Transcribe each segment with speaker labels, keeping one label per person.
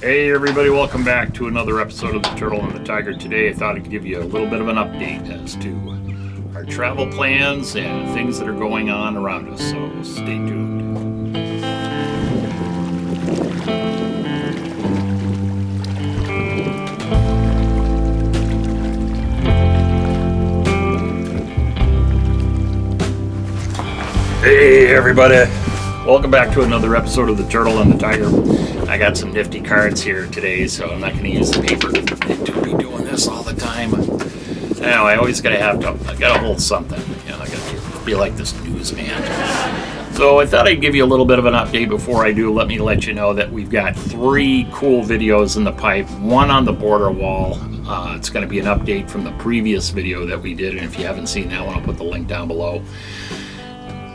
Speaker 1: Hey everybody, welcome back to another episode of The Turtle and the Tiger. Today I thought I'd give you a little bit of an update as to our travel plans and things that are going on around us, so stay tuned. Hey everybody, welcome back to another episode of The Turtle and the Tiger. I got some nifty cards here today, so I'm not going to use the paper to be doing this all the time. Now, I always I gotta hold something. You know, I gotta be like this newsman. So I thought I'd give you a little bit of an update before I do. Let me let you know that we've got 3 cool videos in the pipe. One on the border wall. It's going to be an update from the previous video that we did, and if you haven't seen that one, I'll put the link down below.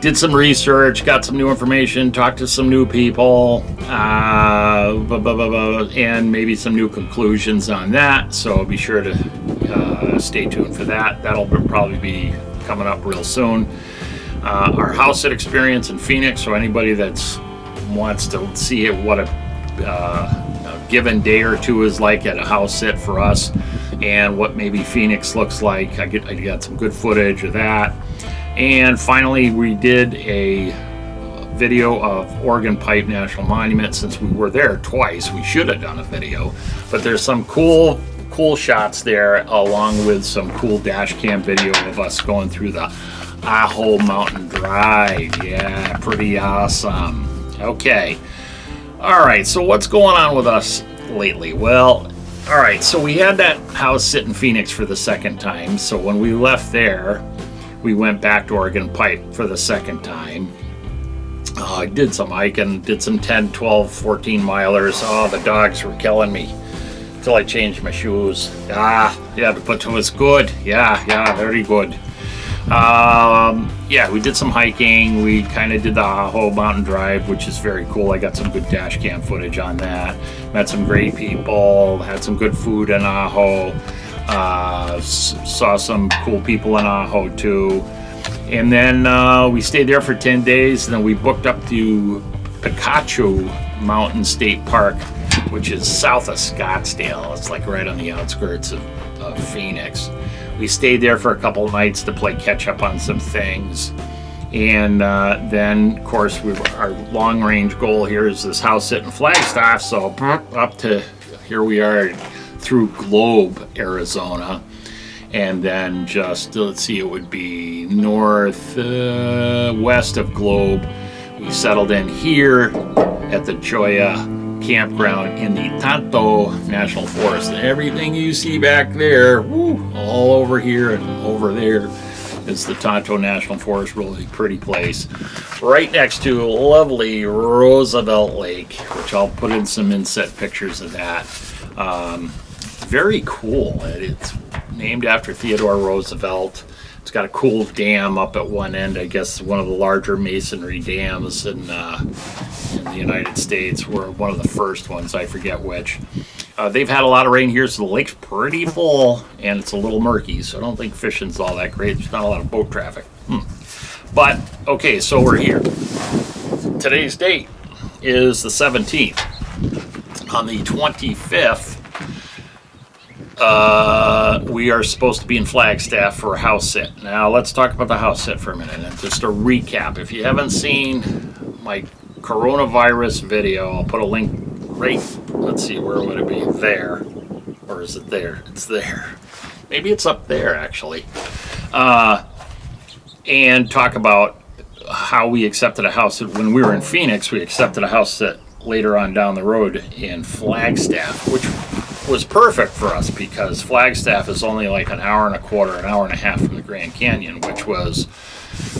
Speaker 1: Did some research, got some new information, talked to some new people, and maybe some new conclusions on that. So be sure to stay tuned for that. That'll probably be coming up real soon. Our house sit experience in Phoenix, so anybody that wants to see what a given day or two is like at a house sit for us, and what maybe Phoenix looks like. I got some good footage of that. And finally, we did a video of Oregon Pipe National Monument. Since we were there twice, we should have done a video. But there's some cool shots there, along with some cool dash cam video of us going through the Ajo Mountain Drive. Yeah, pretty awesome. Okay. All right, so what's going on with us lately? Well, all right, so we had that house sit in Phoenix for the second time. So when we left there, we went back to Oregon Pipe for the second time. I did some hiking, did some 10, 12, 14 milers. Oh, the dogs were killing me until I changed my shoes. Yeah, but it was good. Yeah, very good. Yeah, we did some hiking. We kind of did the Ajo Mountain Drive, which is very cool. I got some good dash cam footage on that. Met some great people, had some good food in Ajo. Saw some cool people in Ajo too, and then we stayed there for 10 days, and then we booked up to Picacho Mountain State Park, which is south of Scottsdale. It's like right on the outskirts of Phoenix. We stayed there for a couple of nights to play catch up on some things, and then of course our long range goal here is this house sit in Flagstaff, so up to here we are through Globe, Arizona, and then just, let's see, it would be west of Globe. We settled in here at the Joya campground in the Tonto National Forest. And everything you see back there, all over here and over there, is the Tonto National Forest. Really pretty place. Right next to lovely Roosevelt Lake, which I'll put in some inset pictures of that. Very cool. It's named after Theodore Roosevelt. It's got a cool dam up at one end. I guess one of the larger masonry dams in the United States. Were one of the first ones. I forget which. They've had a lot of rain here, so the lake's pretty full, and it's a little murky, so I don't think fishing's all that great. There's not a lot of boat traffic. But, okay, so we're here. Today's date is the 17th. On the 25th, we are supposed to be in Flagstaff for a house sit. Now let's talk about the house sit for a minute, and just a recap. If you haven't seen my coronavirus video, I'll put a link right, let's see, where would it be? There. Or is it there? It's there. Maybe it's up there, actually. And talk about how we accepted a house sit. When we were in Phoenix, we accepted a house sit later on down the road in Flagstaff, which was perfect for us because Flagstaff is only like an hour and a quarter, an hour and a half from the Grand Canyon, which was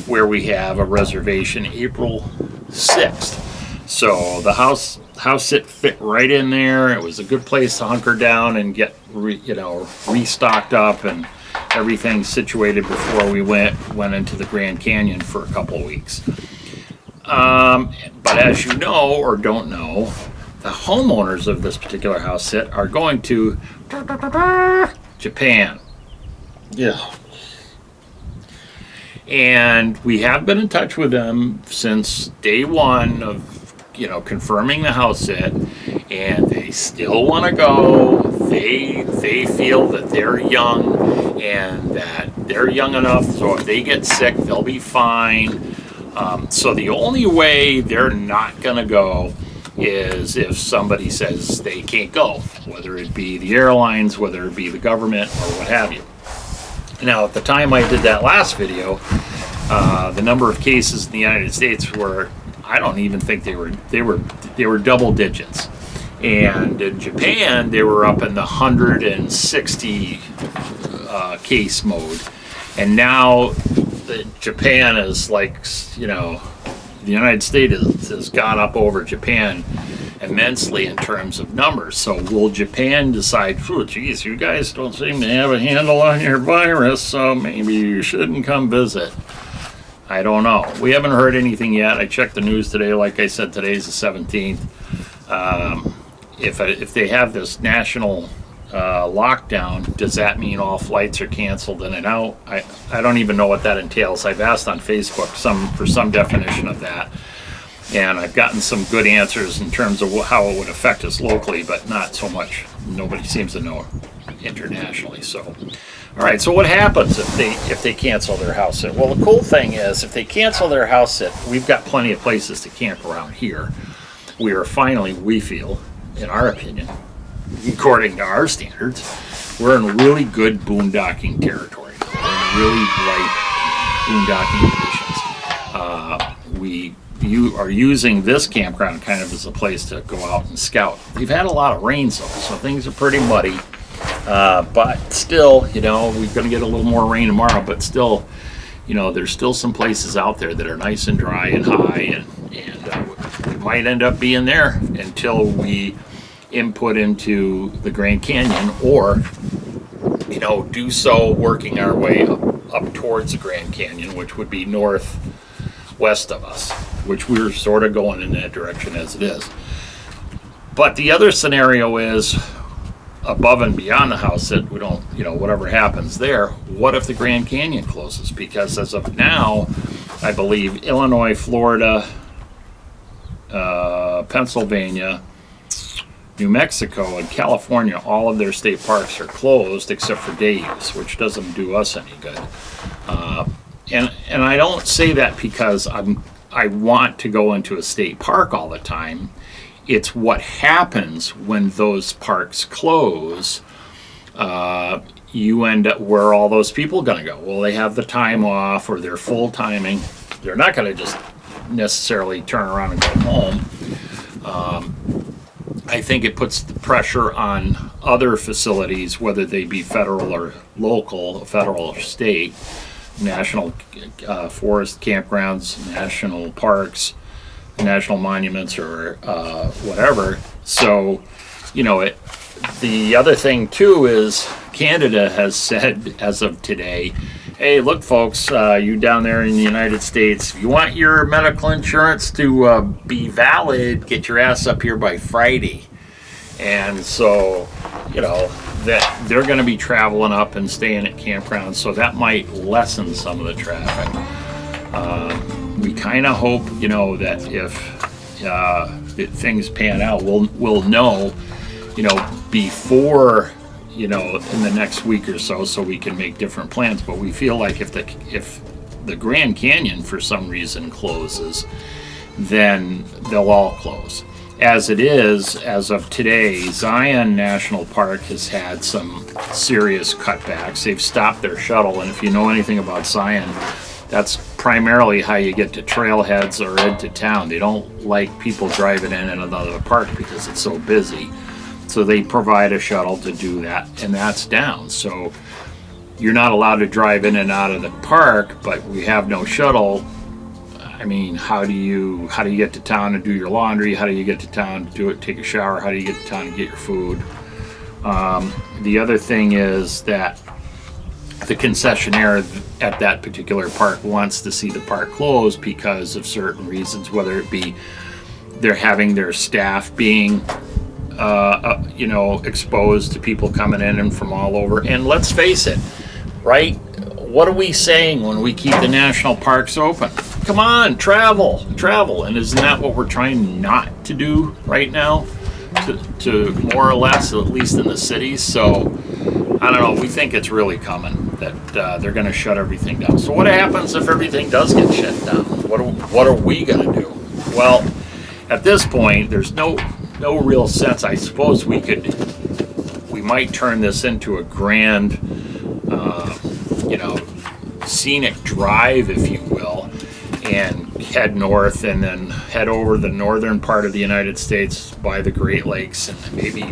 Speaker 1: where we have a reservation April 6th. So the house sit fit right in there. It was a good place to hunker down and get restocked up and everything situated before we went into the Grand Canyon for a couple of weeks. But as you know or don't know, the homeowners of this particular house sit are going to Japan. Yeah. And we have been in touch with them since day one of confirming the house sit, and they still want to go. They feel that they're young and that they're young enough, so if they get sick, they'll be fine. So the only way they're not going to go is if somebody says they can't go, whether it be the airlines, whether it be the government, or what have you. Now, at the time I did that last video, the number of cases in the United States were, I don't even think they were double digits. And in Japan, they were up in the 160 case mode. And now Japan is like, you know, the United States has gone up over Japan immensely in terms of numbers. So will Japan decide, oh, geez, you guys don't seem to have a handle on your virus, so maybe you shouldn't come visit? I don't know. We haven't heard anything yet. I checked the news today. Like I said, today's the 17th. If they have this national lockdown, does that mean all flights are canceled in and out? I don't even know what that entails. I've asked on Facebook for some definition of that, and I've gotten some good answers in terms of how it would affect us locally, but not so much. Nobody seems to know internationally. So, all right. So what happens if they cancel their house sit? Well, the cool thing is, if they cancel their house sit, we've got plenty of places to camp around here. We are finally, we feel, in our opinion, according to our standards, we're in really good boondocking territory. We're in really bright boondocking conditions. You are using this campground kind of as a place to go out and scout. We've had a lot of rain, so things are pretty muddy. But still, you know, we're going to get a little more rain tomorrow, but still, you know, there's still some places out there that are nice and dry and high, and we might end up being there until we input into the Grand Canyon, or, you know, do so working our way up towards the Grand Canyon, which would be northwest of us, which we're sort of going in that direction as it is. But the other scenario is above and beyond the house that we don't, you know, whatever happens there, what if the Grand Canyon closes? Because as of now, I believe Illinois, Florida, Pennsylvania, New Mexico, and California, all of their state parks are closed except for day use, which doesn't do us any good. And I don't say that because I want to go into a state park all the time. It's what happens when those parks close. You end up, where are all those people going to go? Well, they have the time off, or they're full timing. They're not going to just necessarily turn around and go home. I think it puts the pressure on other facilities, whether they be federal or local, federal or state, national forest campgrounds, national parks, national monuments, or whatever. So, you know, the other thing too is Canada has said as of today, hey, look, folks, you down there in the United States, if you want your medical insurance to be valid, get your ass up here by Friday. And so, you know, that they're going to be traveling up and staying at campgrounds, so that might lessen some of the traffic. We kind of hope, you know, that if things pan out, we'll know, you know, before, you know, in the next week or so we can make different plans. But we feel like if the Grand Canyon for some reason closes, then they'll all close. As it is, as of today, Zion National Park has had some serious cutbacks. They've stopped their shuttle, and if you know anything about Zion, that's primarily how you get to trailheads or into town. They don't like people driving in and out of the park because it's so busy. So they provide a shuttle to do that, and that's down. So you're not allowed to drive in and out of the park, but we have no shuttle. I mean, how do you get to town and do your laundry? How do you get to town to take a shower? How do you get to town and get your food? The other thing is that the concessionaire at that particular park wants to see the park closed because of certain reasons, whether it be they're having their staff being you know, exposed to people coming in and from all over. And let's face it, right? What are we saying when we keep the national parks open? Come on, travel. And isn't that what we're trying not to do right now? to more or less, at least in the cities. So I don't know. We think it's really coming that they're going to shut everything down. So what happens if everything does get shut down? What are we going to do? Well, at this point, there's no real sense. I suppose we might turn this into a grand, scenic drive, if you will, and head north and then head over the northern part of the United States by the Great Lakes, and maybe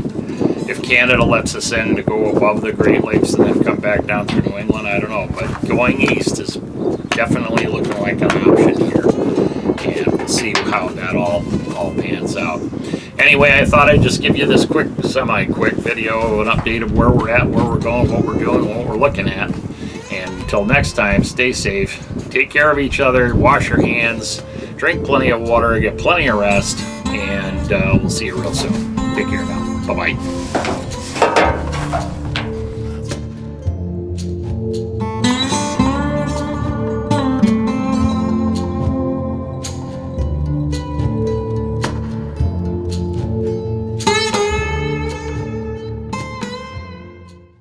Speaker 1: if Canada lets us in to go above the Great Lakes and then come back down through New England, I don't know. But going east is definitely looking like an option here, and we'll see how that all pans out. Anyway, I thought I'd just give you this semi-quick video, an update of where we're at, where we're going, what we're doing, what we're looking at. And until next time, stay safe, take care of each other, wash your hands, drink plenty of water, get plenty of rest, and we'll see you real soon. Take care now. Bye-bye.